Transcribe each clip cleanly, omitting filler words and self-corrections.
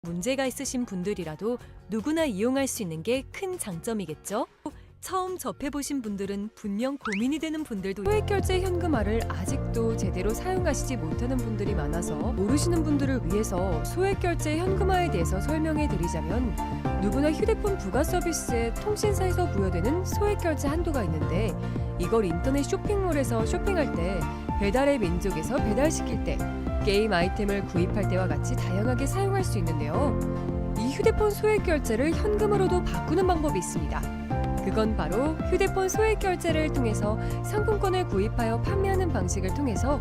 문제가 있으신 분들이라도 누구나 이용할 수 있는 게 큰 장점이겠죠? 처음 접해보신 분들은 분명 고민이 되는 분들도 소액결제 현금화를 아직도 제대로 사용하시지 못하는 분들이 많아서 모르시는 분들을 위해서 소액결제 현금화에 대해서 설명해 드리자면, 누구나 휴대폰 부가 서비스에 통신사에서 부여되는 소액결제 한도가 있는데, 이걸 인터넷 쇼핑몰에서 쇼핑할 때, 배달의 민족에서 배달시킬 때, 게임 아이템을 구입할 때와 같이 다양하게 사용할 수 있는데요. 이 휴대폰 소액결제를 현금으로도 바꾸는 방법이 있습니다. 그건 바로 휴대폰 소액결제를 통해서 상품권을 구입하여 판매하는 방식을 통해서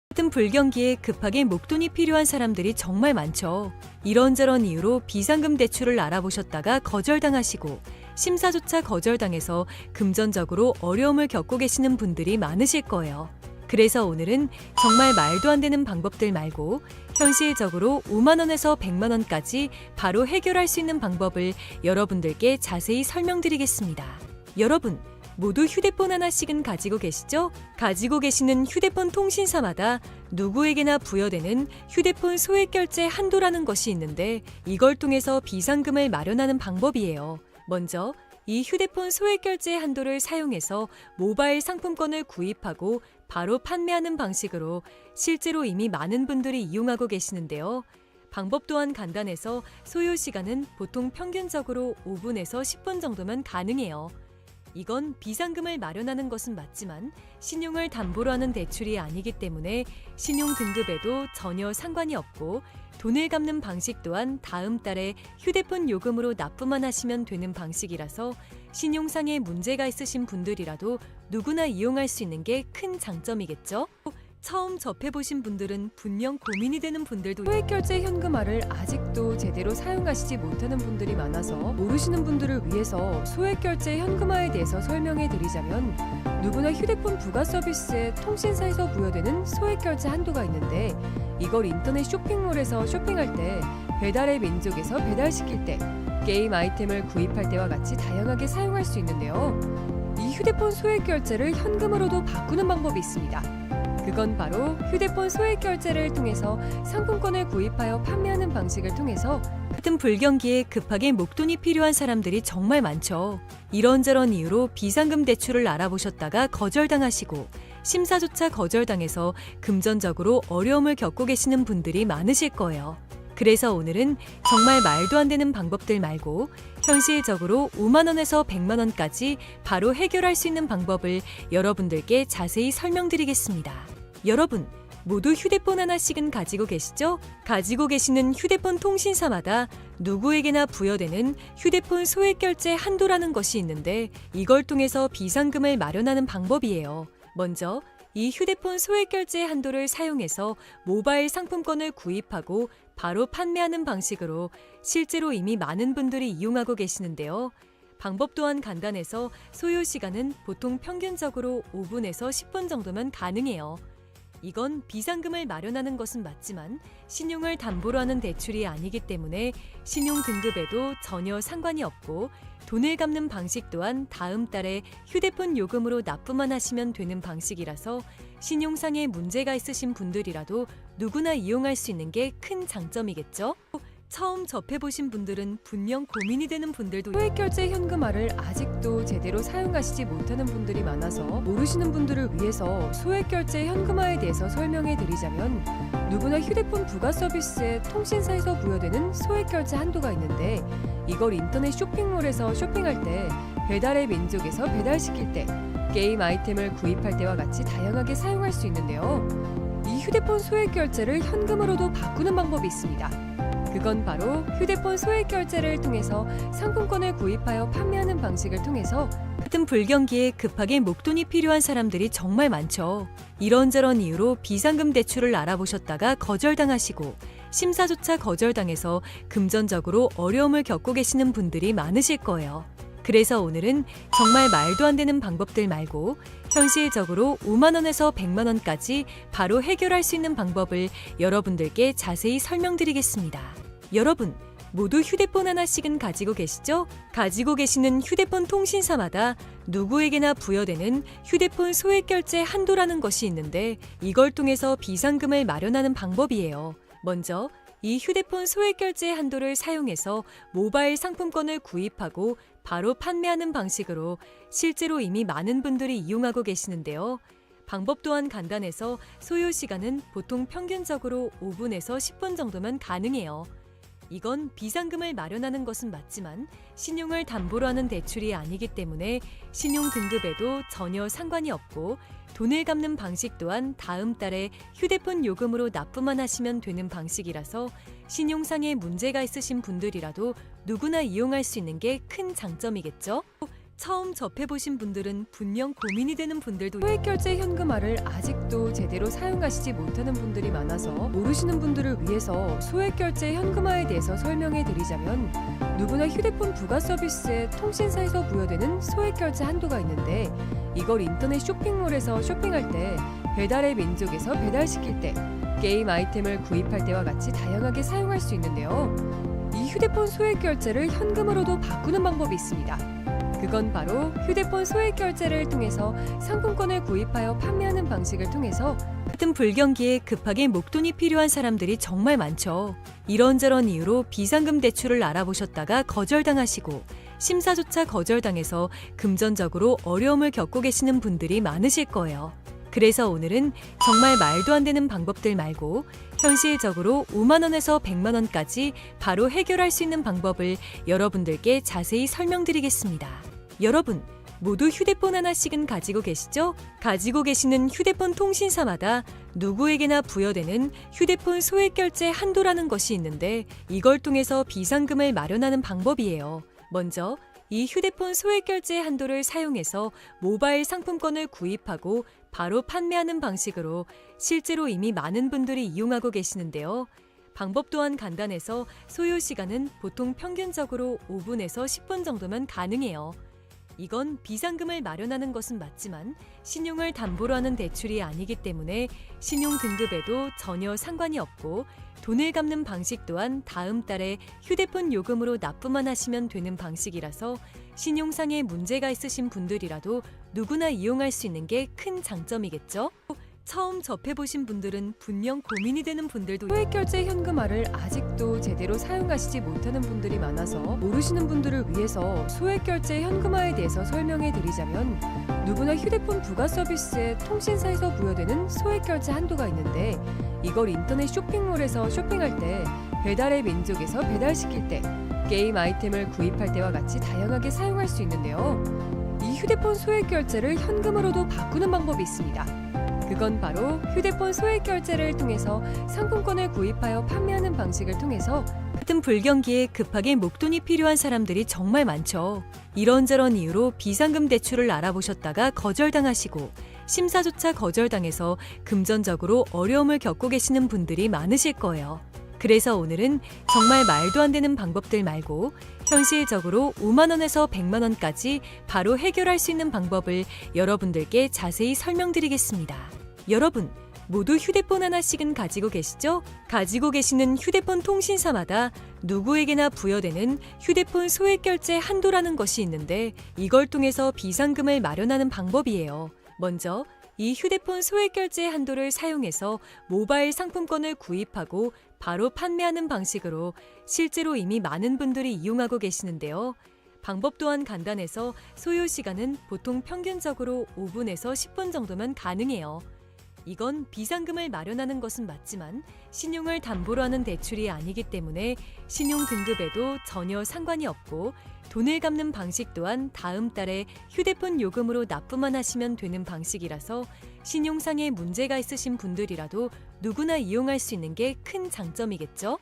같은 불경기에 급하게 목돈이 필요한 사람들이 정말 많죠. 이런저런 이유로 비상금 대출을 알아보셨다가 거절당하시고 심사조차 거절당해서 금전적으로 어려움을 겪고 계시는 분들이 많으실 거예요. 그래서 오늘은 정말 말도 안 되는 방법들 말고 현실적으로 5만 원에서 100만 원까지 바로 해결할 수 있는 방법을 여러분들께 자세히 설명드리겠습니다. 여러분, 모두 휴대폰 하나씩은 가지고 계시죠? 가지고 계시는 휴대폰 통신사마다 누구에게나 부여되는 휴대폰 소액결제 한도라는 것이 있는데, 이걸 통해서 비상금을 마련하는 방법이에요. 먼저 이 휴대폰 소액결제 한도를 사용해서 모바일 상품권을 구입하고 바로 판매하는 방식으로 실제로 이미 많은 분들이 이용하고 계시는데요. 방법 또한 간단해서 소요 시간은 보통 평균적으로 5분에서 10분 정도면 가능해요. 이건 비상금을 마련하는 것은 맞지만 신용을 담보로 하는 대출이 아니기 때문에 신용 등급에도 전혀 상관이 없고, 돈을 갚는 방식 또한 다음 달에 휴대폰 요금으로 납부만 하시면 되는 방식이라서 신용상에 문제가 있으신 분들이라도 누구나 이용할 수 있는 게 큰 장점이겠죠? 처음 접해보신 분들은 분명 고민이 되는 분들도 소액결제 현금화를 아직도 제대로 사용하시지 못하는 분들이 많아서 모르시는 분들을 위해서 소액결제 현금화에 대해서 설명해 드리자면, 누구나 휴대폰 부가 서비스에 통신사에서 부여되는 소액결제 한도가 있는데, 이걸 인터넷 쇼핑몰에서 쇼핑할 때, 배달의 민족에서 배달시킬 때, 게임 아이템을 구입할 때와 같이 다양하게 사용할 수 있는데요. 이 휴대폰 소액결제를 현금으로도 바꾸는 방법이 있습니다. 그건 바로 휴대폰 소액결제를 통해서 상품권을 구입하여 판매하는 방식을 통해서 같은 불경기에 급하게 목돈이 필요한 사람들이 정말 많죠. 이런저런 이유로 비상금 대출을 알아보셨다가 거절당하시고 심사조차 거절당해서 금전적으로 어려움을 겪고 계시는 분들이 많으실 거예요. 그래서 오늘은 정말 말도 안 되는 방법들 말고 현실적으로 5만 원에서 100만 원까지 바로 해결할 수 있는 방법을 여러분들께 자세히 설명드리겠습니다. 여러분, 모두 휴대폰 하나씩은 가지고 계시죠? 가지고 계시는 휴대폰 통신사마다 누구에게나 부여되는 휴대폰 소액결제 한도라는 것이 있는데, 이걸 통해서 비상금을 마련하는 방법이에요. 먼저 이 휴대폰 소액결제 한도를 사용해서 모바일 상품권을 구입하고 바로 판매하는 방식으로 실제로 이미 많은 분들이 이용하고 계시는데요. 방법 또한 간단해서 소요 시간은 보통 평균적으로 5분에서 10분 정도면 가능해요. 이건 비상금을 마련하는 것은 맞지만 신용을 담보로 하는 대출이 아니기 때문에 신용 등급에도 전혀 상관이 없고, 돈을 갚는 방식 또한 다음 달에 휴대폰 요금으로 납부만 하시면 되는 방식이라서 신용상에 문제가 있으신 분들이라도 누구나 이용할 수 있는 게 큰 장점이겠죠? 처음 접해보신 분들은 분명 고민이 되는 분들도 소액결제 현금화를 아직도 제대로 사용하시지 못하는 분들이 많아서 모르시는 분들을 위해서 소액결제 현금화에 대해서 설명해 드리자면, 누구나 휴대폰 부가 서비스에 통신사에서 부여되는 소액결제 한도가 있는데, 이걸 인터넷 쇼핑몰에서 쇼핑할 때, 배달의 민족에서 배달시킬 때, 게임 아이템을 구입할 때와 같이 다양하게 사용할 수 있는데요. 이 휴대폰 소액결제를 현금으로도 바꾸는 방법이 있습니다. 그건 바로 휴대폰 소액결제를 통해서 상품권을 구입하여 판매하는 방식을 통해서 같은 불경기에 급하게 목돈이 필요한 사람들이 정말 많죠. 이런저런 이유로 비상금 대출을 알아보셨다가 거절당하시고 심사조차 거절당해서 금전적으로 어려움을 겪고 계시는 분들이 많으실 거예요. 그래서 오늘은 정말 말도 안 되는 방법들 말고 현실적으로 5만 원에서 100만 원까지 바로 해결할 수 있는 방법을 여러분들께 자세히 설명드리겠습니다. 여러분, 모두 휴대폰 하나씩은 가지고 계시죠? 가지고 계시는 휴대폰 통신사마다 누구에게나 부여되는 휴대폰 소액결제 한도라는 것이 있는데, 이걸 통해서 비상금을 마련하는 방법이에요. 먼저 이 휴대폰 소액 결제 한도를 사용해서 모바일 상품권을 구입하고 바로 판매하는 방식으로 실제로 이미 많은 분들이 이용하고 계시는데요. 방법 또한 간단해서 소요 시간은 보통 평균적으로 5분에서 10분 정도면 가능해요. 이건 비상금을 마련하는 것은 맞지만 신용을 담보로 하는 대출이 아니기 때문에 신용 등급에도 전혀 상관이 없고 돈을 갚는 방식 또한 다음 달에 휴대폰 요금으로 납부만 하시면 되는 방식이라서 신용상의 문제가 있으신 분들이라도 누구나 이용할 수 있는 게 큰 장점이겠죠? 처음 접해보신 분들은 분명 고민이 되는 분들도 소액결제 현금화를 아직도 제대로 사용하시지 못하는 분들이 많아서 모르시는 분들을 위해서 소액결제 현금화에 대해서 설명해 드리자면 누구나 휴대폰 부가 서비스에 통신사에서 부여되는 소액결제 한도가 있는데 이걸 인터넷 쇼핑몰에서 쇼핑할 때 배달의 민족에서 배달시킬 때 게임 아이템을 구입할 때와 같이 다양하게 사용할 수 있는데요. 이 휴대폰 소액결제를 현금으로도 바꾸는 방법이 있습니다. 그건 바로 휴대폰 소액 결제를 통해서 상품권을 구입하여 판매하는 방식을 통해서 같은 불경기에 급하게 목돈이 필요한 사람들이 정말 많죠. 이런저런 이유로 비상금 대출을 알아보셨다가 거절당하시고 심사조차 거절당해서 금전적으로 어려움을 겪고 계시는 분들이 많으실 거예요. 그래서 오늘은 정말 말도 안 되는 방법들 말고 현실적으로 5만 원에서 100만 원까지 바로 해결할 수 있는 방법을 여러분들께 자세히 설명드리겠습니다. 여러분, 모두 휴대폰 하나씩은 가지고 계시죠? 가지고 계시는 휴대폰 통신사마다 누구에게나 부여되는 휴대폰 소액 결제 한도라는 것이 있는데 이걸 통해서 비상금을 마련하는 방법이에요. 먼저 이 휴대폰 소액 결제 한도를 사용해서 모바일 상품권을 구입하고 바로 판매하는 방식으로 실제로 이미 많은 분들이 이용하고 계시는데요. 방법 또한 간단해서 소요 시간은 보통 평균적으로 5분에서 10분 정도면 가능해요. 이건 비상금을 마련하는 것은 맞지만 신용을 담보로 하는 대출이 아니기 때문에 신용 등급에도 전혀 상관이 없고 돈을 갚는 방식 또한 다음 달에 휴대폰 요금으로 납부만 하시면 되는 방식이라서 신용상의 문제가 있으신 분들이라도 누구나 이용할 수 있는 게 큰 장점이겠죠? 처음 접해보신 분들은 분명 고민이 되는 분들도 소액결제 현금화를 아직도 제대로 사용하시지 못하는 분들이 많아서 모르시는 분들을 위해서 소액결제 현금화에 대해서 설명해 드리자면 누구나 휴대폰 부가 서비스에 통신사에서 부여되는 소액결제 한도가 있는데 이걸 인터넷 쇼핑몰에서 쇼핑할 때 배달의 민족에서 배달시킬 때 게임 아이템을 구입할 때와 같이 다양하게 사용할 수 있는데요. 이 휴대폰 소액결제를 현금으로도 바꾸는 방법이 있습니다. 그건 바로 휴대폰 소액 결제를 통해서 상품권을 구입하여 판매하는 방식을 통해서 같은 불경기에 급하게 목돈이 필요한 사람들이 정말 많죠. 이런저런 이유로 비상금 대출을 알아보셨다가 거절당하시고 심사조차 거절당해서 금전적으로 어려움을 겪고 계시는 분들이 많으실 거예요. 그래서 오늘은 정말 말도 안 되는 방법들 말고 현실적으로 5만 원에서 100만 원까지 바로 해결할 수 있는 방법을 여러분들께 자세히 설명드리겠습니다. 여러분, 모두 휴대폰 하나씩은 가지고 계시죠? 가지고 계시는 휴대폰 통신사마다 누구에게나 부여되는 휴대폰 소액 결제 한도라는 것이 있는데 이걸 통해서 비상금을 마련하는 방법이에요. 먼저 이 휴대폰 소액 결제 한도를 사용해서 모바일 상품권을 구입하고 바로 판매하는 방식으로 실제로 이미 많은 분들이 이용하고 계시는데요. 방법 또한 간단해서 소요 시간은 보통 평균적으로 5분에서 10분 정도면 가능해요. 이건 비상금을 마련하는 것은 맞지만 신용을 담보로 하는 대출이 아니기 때문에 신용 등급에도 전혀 상관이 없고 돈을 갚는 방식 또한 다음 달에 휴대폰 요금으로 납부만 하시면 되는 방식이라서 신용상의 문제가 있으신 분들이라도 누구나 이용할 수 있는 게 큰 장점이겠죠?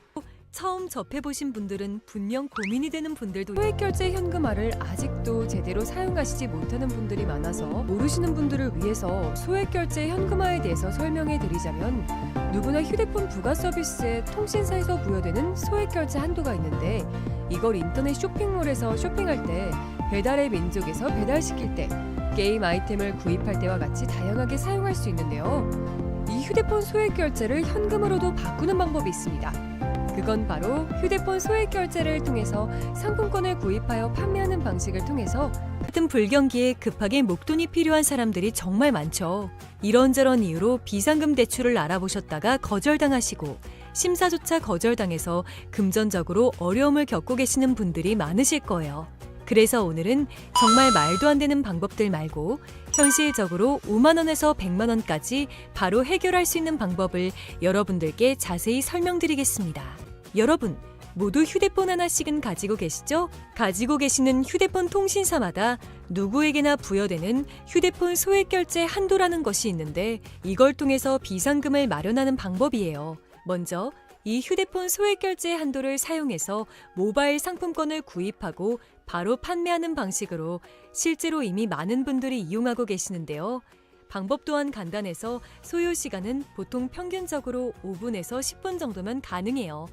처음 접해보신 분들은 분명 고민이 되는 분들도 소액결제 현금화를 아직도 제대로 사용하시지 못하는 분들이 많아서 모르시는 분들을 위해서 소액결제 현금화에 대해서 설명해 드리자면 누구나 휴대폰 부가 서비스에 통신사에서 부여되는 소액결제 한도가 있는데 이걸 인터넷 쇼핑몰에서 쇼핑할 때 배달의 민족에서 배달시킬 때 게임 아이템을 구입할 때와 같이 다양하게 사용할 수 있는데요. 이 휴대폰 소액결제를 현금으로도 바꾸는 방법이 있습니다. 그건 바로 휴대폰 소액 결제를 통해서 상품권을 구입하여 판매하는 방식을 통해서 같은 불경기에 급하게 목돈이 필요한 사람들이 정말 많죠. 이런저런 이유로 비상금 대출을 알아보셨다가 거절당하시고 심사조차 거절당해서 금전적으로 어려움을 겪고 계시는 분들이 많으실 거예요. 그래서 오늘은 정말 말도 안 되는 방법들 말고 현실적으로 5만 원에서 100만 원까지 바로 해결할 수 있는 방법을 여러분들께 자세히 설명드리겠습니다. 여러분, 모두 휴대폰 하나씩은 가지고 계시죠? 가지고 계시는 휴대폰 통신사마다 누구에게나 부여되는 휴대폰 소액 결제 한도라는 것이 있는데 이걸 통해서 비상금을 마련하는 방법이에요. 먼저 이 휴대폰 소액 결제 한도를 사용해서 모바일 상품권을 구입하고 바로 판매하는 방식으로 실제로 이미 많은 분들이 이용하고 계시는데요. 방법 또한 간단해서 소요 시간은 보통 평균적으로 5분에서 10분 정도면 가능해요.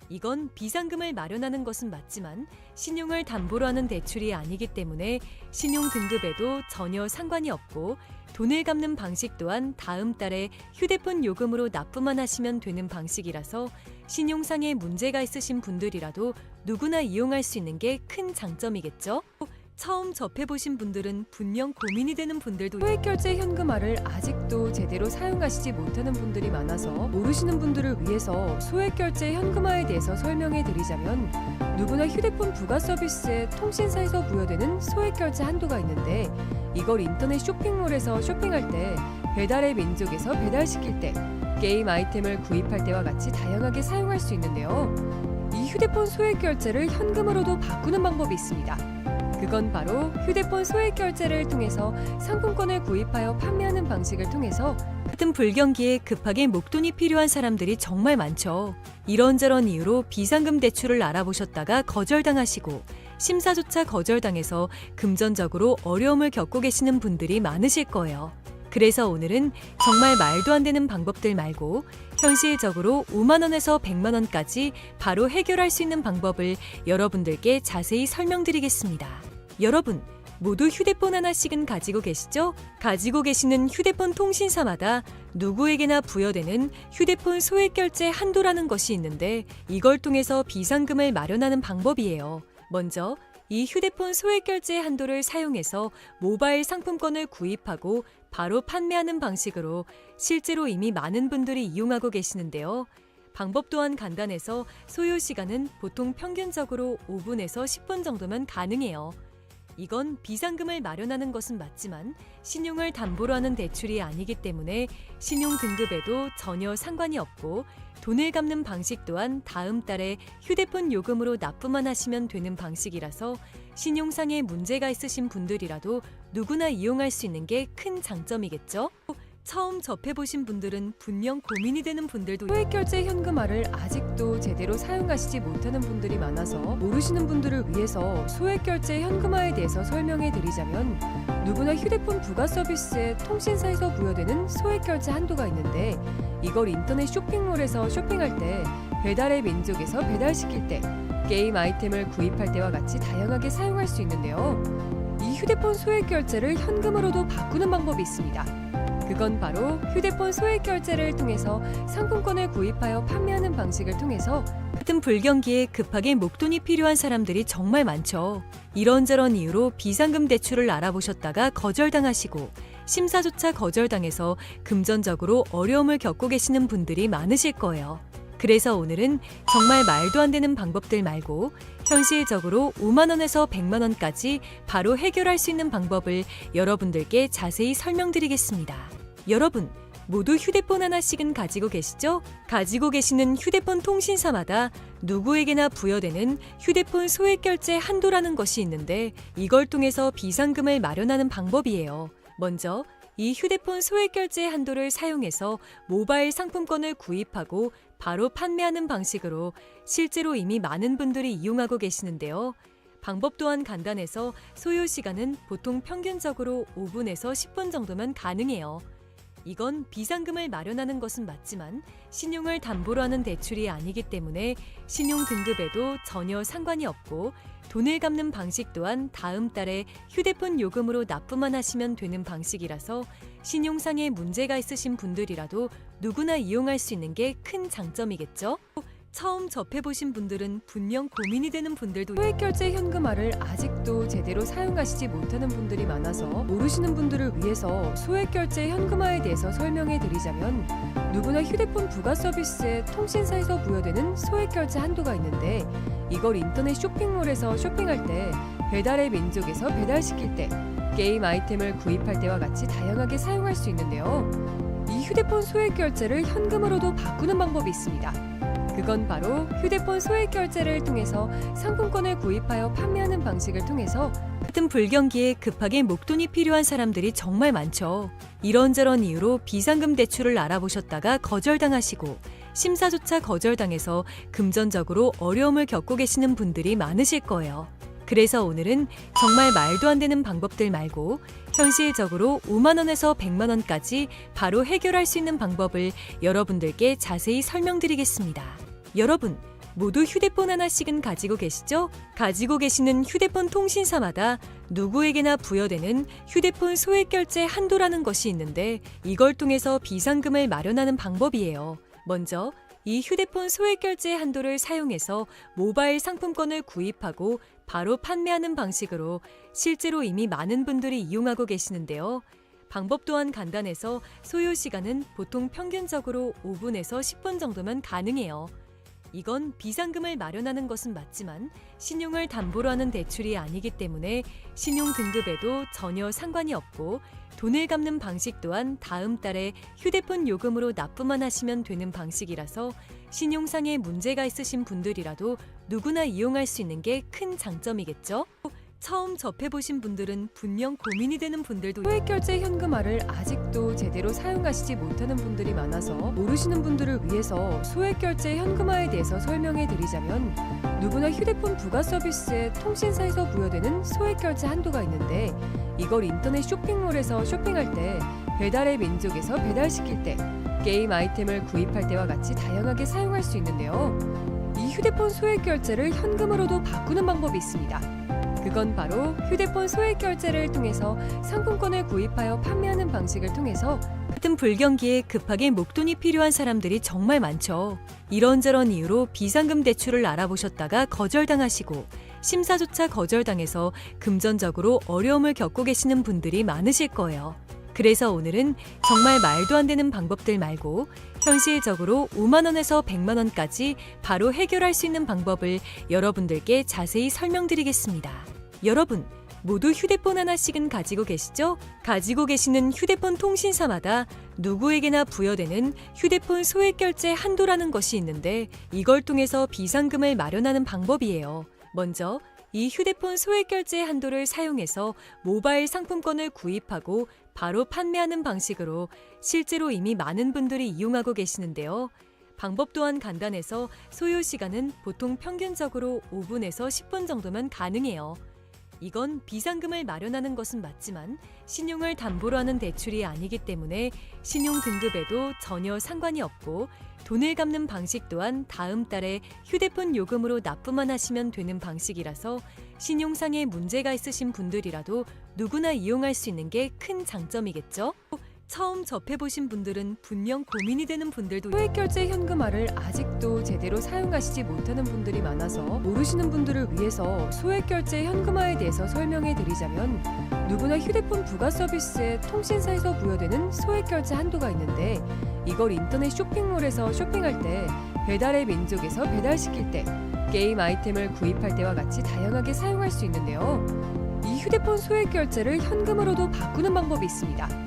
이건 비상금을 마련하는 것은 맞지만 신용을 담보로 하는 대출이 아니기 때문에 신용 등급에도 전혀 상관이 없고 돈을 갚는 방식 또한 다음 달에 휴대폰 요금으로 납부만 하시면 되는 방식이라서 신용상에 문제가 있으신 분들이라도 누구나 이용할 수 있는 게 큰 장점이겠죠? 처음 접해보신 분들은 분명 고민이 되는 분들도 소액 결제 현금화를 아직도 제대로 사용하시지 못하는 분들이 많아서 모르시는 분들을 위해서 소액 결제 현금화에 대해서 설명해 드리자면 누구나 휴대폰 부가 서비스에 통신사에서 부여되는 소액 결제 한도가 있는데 이걸 인터넷 쇼핑몰에서 쇼핑할 때 배달의 민족에서 배달시킬 때 게임 아이템을 구입할 때와 같이 다양하게 사용할 수 있는데요. 이 휴대폰 소액 결제를 현금으로도 바꾸는 방법이 있습니다. 그건 바로 휴대폰 소액 결제를 통해서 상품권을 구입하여 판매하는 방식을 통해서 같은 불경기에 급하게 목돈이 필요한 사람들이 정말 많죠. 이런저런 이유로 비상금 대출을 알아보셨다가 거절당하시고 심사조차 거절당해서 금전적으로 어려움을 겪고 계시는 분들이 많으실 거예요. 그래서 오늘은 정말 말도 안 되는 방법들 말고 현실적으로 5만 원에서 100만 원까지 바로 해결할 수 있는 방법을 여러분들께 자세히 설명드리겠습니다. 여러분, 모두 휴대폰 하나씩은 가지고 계시죠? 가지고 계시는 휴대폰 통신사마다 누구에게나 부여되는 휴대폰 소액 결제 한도라는 것이 있는데 이걸 통해서 비상금을 마련하는 방법이에요. 먼저 이 휴대폰 소액 결제 한도를 사용해서 모바일 상품권을 구입하고 바로 판매하는 방식으로 실제로 이미 많은 분들이 이용하고 계시는데요. 방법 또한 간단해서 소요 시간은 보통 평균적으로 5분에서 10분 정도면 가능해요. 이건 비상금을 마련하는 것은 맞지만 신용을 담보로 하는 대출이 아니기 때문에 신용 등급에도 전혀 상관이 없고 돈을 갚는 방식 또한 다음 달에 휴대폰 요금으로 납부만 하시면 되는 방식이라서 신용상에 문제가 있으신 분들이라도 누구나 이용할 수 있는 게 큰 장점이겠죠? 처음 접해보신 분들은 분명 고민이 되는 분들도 소액 결제 현금화를 아직도 제대로 사용하시지 못하는 분들이 많아서 모르시는 분들을 위해서 소액 결제 현금화에 대해서 설명해 드리자면 누구나 휴대폰 부가 서비스에 통신사에서 부여되는 소액 결제 한도가 있는데 이걸 인터넷 쇼핑몰에서 쇼핑할 때 배달의 민족에서 배달시킬 때 게임 아이템을 구입할 때와 같이 다양하게 사용할 수 있는데요. 이 휴대폰 소액 결제를 현금으로도 바꾸는 방법이 있습니다. 그건 바로 휴대폰 소액 결제를 통해서 상품권을 구입하여 판매하는 방식을 통해서 같은 불경기에 급하게 목돈이 필요한 사람들이 정말 많죠. 이런저런 이유로 비상금 대출을 알아보셨다가 거절당하시고 심사조차 거절당해서 금전적으로 어려움을 겪고 계시는 분들이 많으실 거예요. 그래서 오늘은 정말 말도 안 되는 방법들 말고 현실적으로 5만 원에서 100만 원까지 바로 해결할 수 있는 방법을 여러분들께 자세히 설명드리겠습니다. 여러분, 모두 휴대폰 하나씩은 가지고 계시죠? 가지고 계시는 휴대폰 통신사마다 누구에게나 부여되는 휴대폰 소액 결제 한도라는 것이 있는데 이걸 통해서 비상금을 마련하는 방법이에요. 먼저 이 휴대폰 소액 결제 한도를 사용해서 모바일 상품권을 구입하고 바로 판매하는 방식으로 실제로 이미 많은 분들이 이용하고 계시는데요. 방법 또한 간단해서 소요 시간은 보통 평균적으로 5분에서 10분 정도면 가능해요. 이건 비상금을 마련하는 것은 맞지만 신용을 담보로 하는 대출이 아니기 때문에 신용 등급에도 전혀 상관이 없고 돈을 갚는 방식 또한 다음 달에 휴대폰 요금으로 납부만 하시면 되는 방식이라서 신용상에 문제가 있으신 분들이라도 누구나 이용할 수 있는 게 큰 장점이겠죠? 처음 접해보신 분들은 분명 고민이 되는 분들도 소액결제 현금화를 아직도 제대로 사용하시지 못하는 분들이 많아서 모르시는 분들을 위해서 소액결제 현금화에 대해서 설명해 드리자면, 누구나 휴대폰 부가 서비스에 통신사에서 부여되는 소액결제 한도가 있는데, 이걸 인터넷 쇼핑몰에서 쇼핑할 때, 배달의 민족에서 배달시킬 때, 게임 아이템을 구입할 때와 같이 다양하게 사용할 수 있는데요. 이 휴대폰 소액결제를 현금으로도 바꾸는 방법이 있습니다. 그건 바로 휴대폰 소액결제를 통해서 상품권을 구입하여 판매하는 방식을 통해서 같은 불경기에 급하게 목돈이 필요한 사람들이 정말 많죠. 이런저런 이유로 비상금 대출을 알아보셨다가 거절당하시고 심사조차 거절당해서 금전적으로 어려움을 겪고 계시는 분들이 많으실 거예요. 그래서 오늘은 정말 말도 안 되는 방법들 말고 현실적으로 5만 원에서 100만 원까지 바로 해결할 수 있는 방법을 여러분들께 자세히 설명드리겠습니다. 여러분, 모두 휴대폰 하나씩은 가지고 계시죠? 가지고 계시는 휴대폰 통신사마다 누구에게나 부여되는 휴대폰 소액결제 한도라는 것이 있는데, 이걸 통해서 비상금을 마련하는 방법이에요. 먼저 이 휴대폰 소액결제 한도를 사용해서 모바일 상품권을 구입하고 바로 판매하는 방식으로 실제로 이미 많은 분들이 이용하고 계시는데요. 방법 또한 간단해서 소요 시간은 보통 평균적으로 5분에서 10분 정도면 가능해요. 이건 비상금을 마련하는 것은 맞지만 신용을 담보로 하는 대출이 아니기 때문에 신용 등급에도 전혀 상관이 없고, 돈을 갚는 방식 또한 다음 달에 휴대폰 요금으로 납부만 하시면 되는 방식이라서 신용상에 문제가 있으신 분들이라도 누구나 이용할 수 있는 게 큰 장점이겠죠? 처음 접해보신 분들은 분명 고민이 되는 분들도 소액결제 현금화를 아직도 제대로 사용하시지 못하는 분들이 많아서 모르시는 분들을 위해서 소액결제 현금화에 대해서 설명해 드리자면, 누구나 휴대폰 부가 서비스에 통신사에서 부여되는 소액결제 한도가 있는데, 이걸 인터넷 쇼핑몰에서 쇼핑할 때, 배달의 민족에서 배달시킬 때, 게임 아이템을 구입할 때와 같이 다양하게 사용할 수 있는데요. 이 휴대폰 소액결제를 현금으로도 바꾸는 방법이 있습니다. 그건 바로 휴대폰 소액결제를 통해서 상품권을 구입하여 판매하는 방식을 통해서 같은 불경기에 급하게 목돈이 필요한 사람들이 정말 많죠. 이런저런 이유로 비상금 대출을 알아보셨다가 거절당하시고 심사조차 거절당해서 금전적으로 어려움을 겪고 계시는 분들이 많으실 거예요. 그래서 오늘은 정말 말도 안 되는 방법들 말고 현실적으로 5만 원에서 100만 원까지 바로 해결할 수 있는 방법을 여러분들께 자세히 설명드리겠습니다. 여러분, 모두 휴대폰 하나씩은 가지고 계시죠? 가지고 계시는 휴대폰 통신사마다 누구에게나 부여되는 휴대폰 소액결제 한도라는 것이 있는데, 이걸 통해서 비상금을 마련하는 방법이에요. 먼저 이 휴대폰 소액결제 한도를 사용해서 모바일 상품권을 구입하고 바로 판매하는 방식으로 실제로 이미 많은 분들이 이용하고 계시는데요. 방법 또한 간단해서 소요 시간은 보통 평균적으로 5분에서 10분 정도면 가능해요. 이건 비상금을 마련하는 것은 맞지만 신용을 담보로 하는 대출이 아니기 때문에 신용 등급에도 전혀 상관이 없고, 돈을 갚는 방식 또한 다음 달에 휴대폰 요금으로 납부만 하시면 되는 방식이라서 신용상에 문제가 있으신 분들이라도 누구나 이용할 수 있는 게 큰 장점이겠죠? 처음 접해보신 분들은 분명 고민이 되는 분들도 소액결제 현금화를 아직도 제대로 사용하시지 못하는 분들이 많아서 모르시는 분들을 위해서 소액결제 현금화에 대해서 설명해 드리자면, 누구나 휴대폰 부가 서비스에 통신사에서 부여되는 소액결제 한도가 있는데, 이걸 인터넷 쇼핑몰에서 쇼핑할 때, 배달의 민족에서 배달시킬 때, 게임 아이템을 구입할 때와 같이 다양하게 사용할 수 있는데요. 이 휴대폰 소액결제를 현금으로도 바꾸는 방법이 있습니다.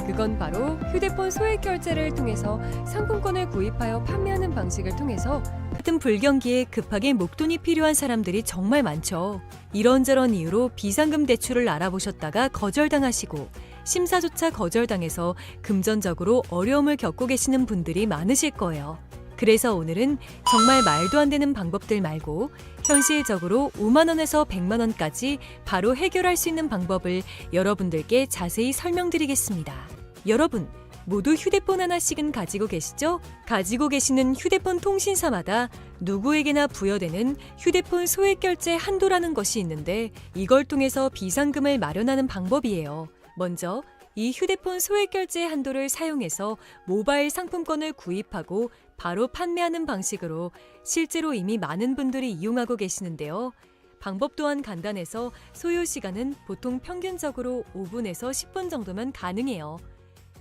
그건 바로 휴대폰 소액결제를 통해서 상품권을 구입하여 판매하는 방식을 통해서 같은 불경기에 급하게 목돈이 필요한 사람들이 정말 많죠. 이런저런 이유로 비상금 대출을 알아보셨다가 거절당하시고 심사조차 거절당해서 금전적으로 어려움을 겪고 계시는 분들이 많으실 거예요. 그래서 오늘은 정말 말도 안 되는 방법들 말고 현실적으로 5만 원에서 100만 원까지 바로 해결할 수 있는 방법을 여러분들께 자세히 설명드리겠습니다. 여러분, 모두 휴대폰 하나씩은 가지고 계시죠? 가지고 계시는 휴대폰 통신사마다 누구에게나 부여되는 휴대폰 소액결제 한도라는 것이 있는데, 이걸 통해서 비상금을 마련하는 방법이에요. 먼저 이 휴대폰 소액결제 한도를 사용해서 모바일 상품권을 구입하고 바로 판매하는 방식으로 실제로 이미 많은 분들이 이용하고 계시는데요. 방법 또한 간단해서 소요 시간은 보통 평균적으로 5분에서 10분 정도면 가능해요.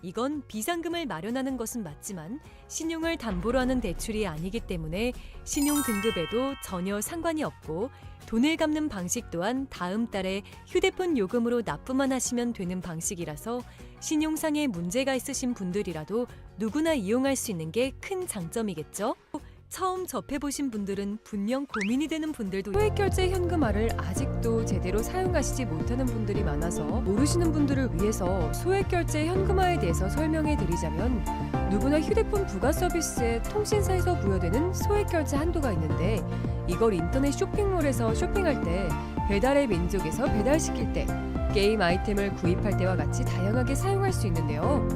이건 비상금을 마련하는 것은 맞지만 신용을 담보로 하는 대출이 아니기 때문에 신용 등급에도 전혀 상관이 없고 돈을 갚는 방식 또한 다음 달에 휴대폰 요금으로 납부만 하시면 되는 방식이라서 신용상에 문제가 있으신 분들이라도 누구나 이용할 수 있는 게 큰 장점이겠죠? 처음 접해보신 분들은 분명 고민이 되는 분들도 소액결제 현금화를 아직도 제대로 사용하시지 못하는 분들이 많아서 모르시는 분들을 위해서 소액결제 현금화에 대해서 설명해 드리자면 누구나 휴대폰 부가 서비스에 통신사에서 부여되는 소액결제 한도가 있는데 이걸 인터넷 쇼핑몰에서 쇼핑할 때 배달의 민족에서 배달시킬 때 게임 아이템을 구입할 때와 같이 다양하게 사용할 수 있는데요.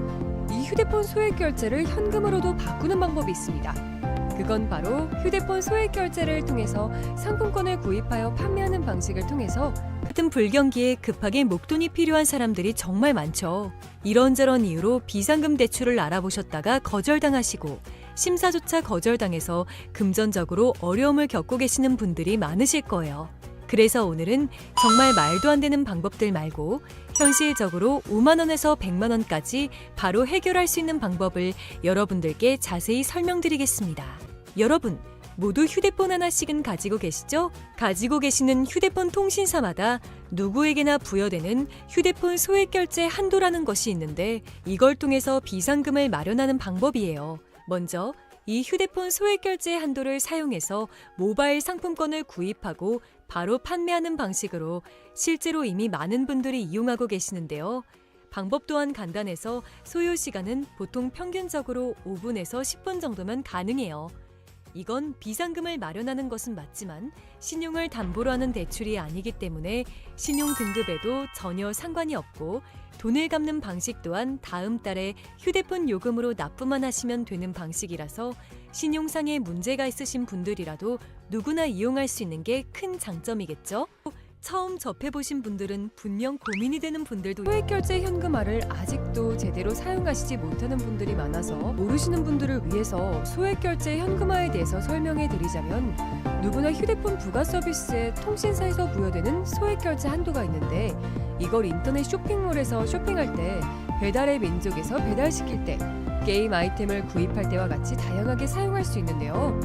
이 휴대폰 소액결제를 현금으로도 바꾸는 방법이 있습니다. 그건 바로 휴대폰 소액결제를 통해서 상품권을 구입하여 판매하는 방식을 통해서 같은 불경기에 급하게 목돈이 필요한 사람들이 정말 많죠. 이런저런 이유로 비상금 대출을 알아보셨다가 거절당하시고 심사조차 거절당해서 금전적으로 어려움을 겪고 계시는 분들이 많으실 거예요. 그래서 오늘은 정말 말도 안 되는 방법들 말고 현실적으로 5만 원에서 100만 원까지 바로 해결할 수 있는 방법을 여러분들께 자세히 설명드리겠습니다. 여러분, 모두 휴대폰 하나씩은 가지고 계시죠? 가지고 계시는 휴대폰 통신사마다 누구에게나 부여되는 휴대폰 소액결제 한도라는 것이 있는데 이걸 통해서 비상금을 마련하는 방법이에요. 먼저 이 휴대폰 소액결제 한도를 사용해서 모바일 상품권을 구입하고 바로 판매하는 방식으로 실제로 이미 많은 분들이 이용하고 계시는데요. 방법 또한 간단해서 소요 시간은 보통 평균적으로 5분에서 10분 정도면 가능해요. 이건 비상금을 마련하는 것은 맞지만 신용을 담보로 하는 대출이 아니기 때문에 신용 등급에도 전혀 상관이 없고 돈을 갚는 방식 또한 다음 달에 휴대폰 요금으로 납부만 하시면 되는 방식이라서 신용상에 문제가 있으신 분들이라도 누구나 이용할 수 있는 게 큰 장점이겠죠? 처음 접해보신 분들은 분명 고민이 되는 분들도 소액결제 현금화를 아직도 제대로 사용하시지 못하는 분들이 많아서 모르시는 분들을 위해서 소액결제 현금화에 대해서 설명해 드리자면 누구나 휴대폰 부가 서비스에 통신사에서 부여되는 소액결제 한도가 있는데 이걸 인터넷 쇼핑몰에서 쇼핑할 때 배달의 민족에서 배달시킬 때 게임 아이템을 구입할 때와 같이 다양하게 사용할 수 있는데요.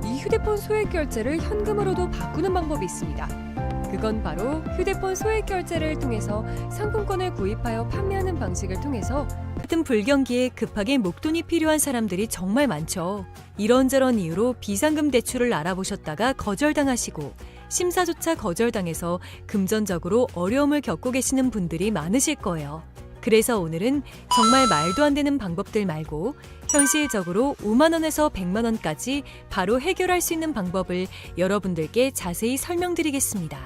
이 휴대폰 소액결제를 현금으로도 바꾸는 방법이 있습니다. 그건 바로 휴대폰 소액결제를 통해서 상품권을 구입하여 판매하는 방식을 통해서 같은 불경기에 급하게 목돈이 필요한 사람들이 정말 많죠. 이런저런 이유로 비상금 대출을 알아보셨다가 거절당하시고 심사조차 거절당해서 금전적으로 어려움을 겪고 계시는 분들이 많으실 거예요. 그래서 오늘은 정말 말도 안 되는 방법들 말고 현실적으로 5만 원에서 100만 원까지 바로 해결할 수 있는 방법을 여러분들께 자세히 설명드리겠습니다.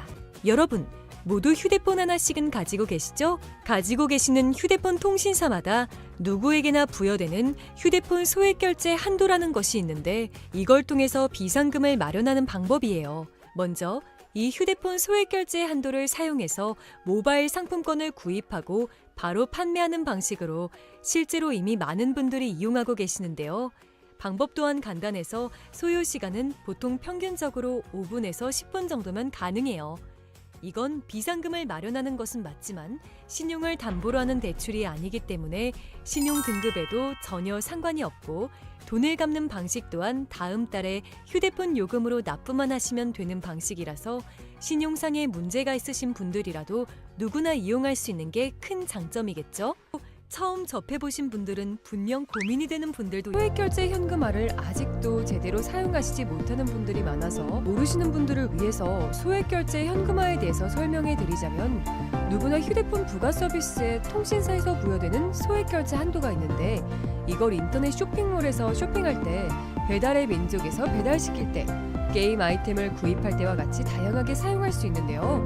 여러분, 모두 휴대폰 하나씩은 가지고 계시죠? 가지고 계시는 휴대폰 통신사마다 누구에게나 부여되는 휴대폰 소액결제 한도라는 것이 있는데 이걸 통해서 비상금을 마련하는 방법이에요. 먼저 이 휴대폰 소액결제 한도를 사용해서 모바일 상품권을 구입하고 바로 판매하는 방식으로 실제로 이미 많은 분들이 이용하고 계시는데요. 방법 또한 간단해서 소요 시간은 보통 평균적으로 5분에서 10분 정도면 가능해요. 이건 비상금을 마련하는 것은 맞지만 신용을 담보로 하는 대출이 아니기 때문에 신용 등급에도 전혀 상관이 없고 돈을 갚는 방식 또한 다음 달에 휴대폰 요금으로 납부만 하시면 되는 방식이라서 신용상에 문제가 있으신 분들이라도 누구나 이용할 수 있는 게 큰 장점이겠죠? 처음 접해보신 분들은 분명 고민이 되는 분들도 소액결제 현금화를 아직도 제대로 사용하시지 못하는 분들이 많아서 모르시는 분들을 위해서 소액결제 현금화에 대해서 설명해 드리자면 누구나 휴대폰 부가 서비스에 통신사에서 부여되는 소액결제 한도가 있는데 이걸 인터넷 쇼핑몰에서 쇼핑할 때 배달의 민족에서 배달시킬 때 게임 아이템을 구입할 때와 같이 다양하게 사용할 수 있는데요.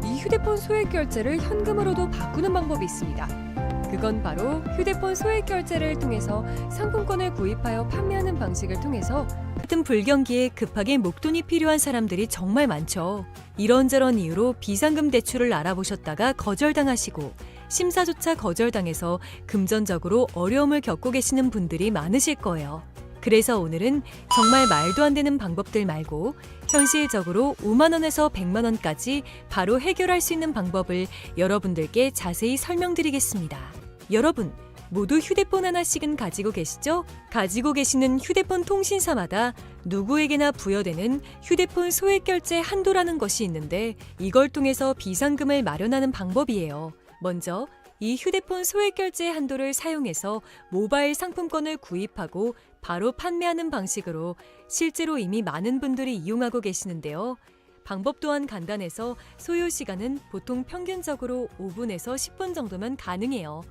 이 휴대폰 소액결제를 현금으로도 바꾸는 방법이 있습니다. 그건 바로 휴대폰 소액결제를 통해서 상품권을 구입하여 판매하는 방식을 통해서 같은 불경기에 급하게 목돈이 필요한 사람들이 정말 많죠. 이런저런 이유로 비상금 대출을 알아보셨다가 거절당하시고 심사조차 거절당해서 금전적으로 어려움을 겪고 계시는 분들이 많으실 거예요. 그래서 오늘은 정말 말도 안 되는 방법들 말고 현실적으로 5만 원에서 100만 원까지 바로 해결할 수 있는 방법을 여러분들께 자세히 설명드리겠습니다. 여러분, 모두 휴대폰 하나씩은 가지고 계시죠? 가지고 계시는 휴대폰 통신사마다 누구에게나 부여되는 휴대폰 소액결제 한도라는 것이 있는데 이걸 통해서 비상금을 마련하는 방법이에요. 먼저 이 휴대폰 소액결제 한도를 사용해서 모바일 상품권을 구입하고 바로 판매하는 방식으로 실제로 이미 많은 분들이 이용하고 계시는데요. 방법 또한 간단해서 소요 시간은 보통 평균적으로 5분에서 10분 정도면 가능해요.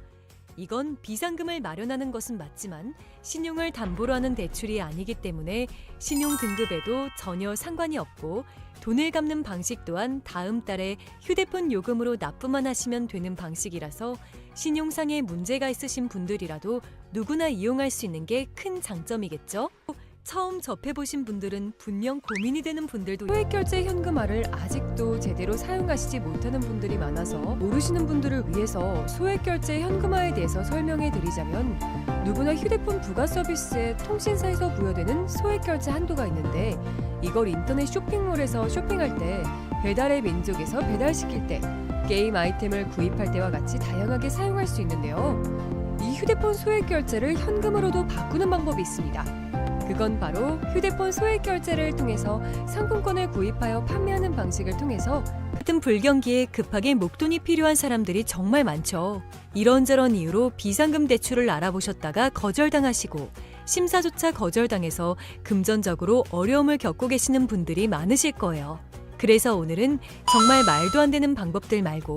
이건 비상금을 마련하는 것은 맞지만 신용을 담보로 하는 대출이 아니기 때문에 신용 등급에도 전혀 상관이 없고 돈을 갚는 방식 또한 다음 달에 휴대폰 요금으로 납부만 하시면 되는 방식이라서 신용상의 문제가 있으신 분들이라도 누구나 이용할 수 있는 게 큰 장점이겠죠? 처음 접해보신 분들은 분명 고민이 되는 분들도 소액결제 현금화를 아직도 제대로 사용하시지 못하는 분들이 많아서 모르시는 분들을 위해서 소액결제 현금화에 대해서 설명해 드리자면 누구나 휴대폰 부가 서비스에 통신사에서 부여되는 소액결제 한도가 있는데 이걸 인터넷 쇼핑몰에서 쇼핑할 때 배달의 민족에서 배달시킬 때 게임 아이템을 구입할 때와 같이 다양하게 사용할 수 있는데요. 이 휴대폰 소액결제를 현금으로도 바꾸는 방법이 있습니다. 그건 바로 휴대폰 소액결제를 통해서 상품권을 구입하여 판매하는 방식을 통해서 같은 불경기에 급하게 목돈이 필요한 사람들이 정말 많죠. 이런저런 이유로 비상금 대출을 알아보셨다가 거절당하시고 심사조차 거절당해서 금전적으로 어려움을 겪고 계시는 분들이 많으실 거예요. 그래서 오늘은 정말 말도 안 되는 방법들 말고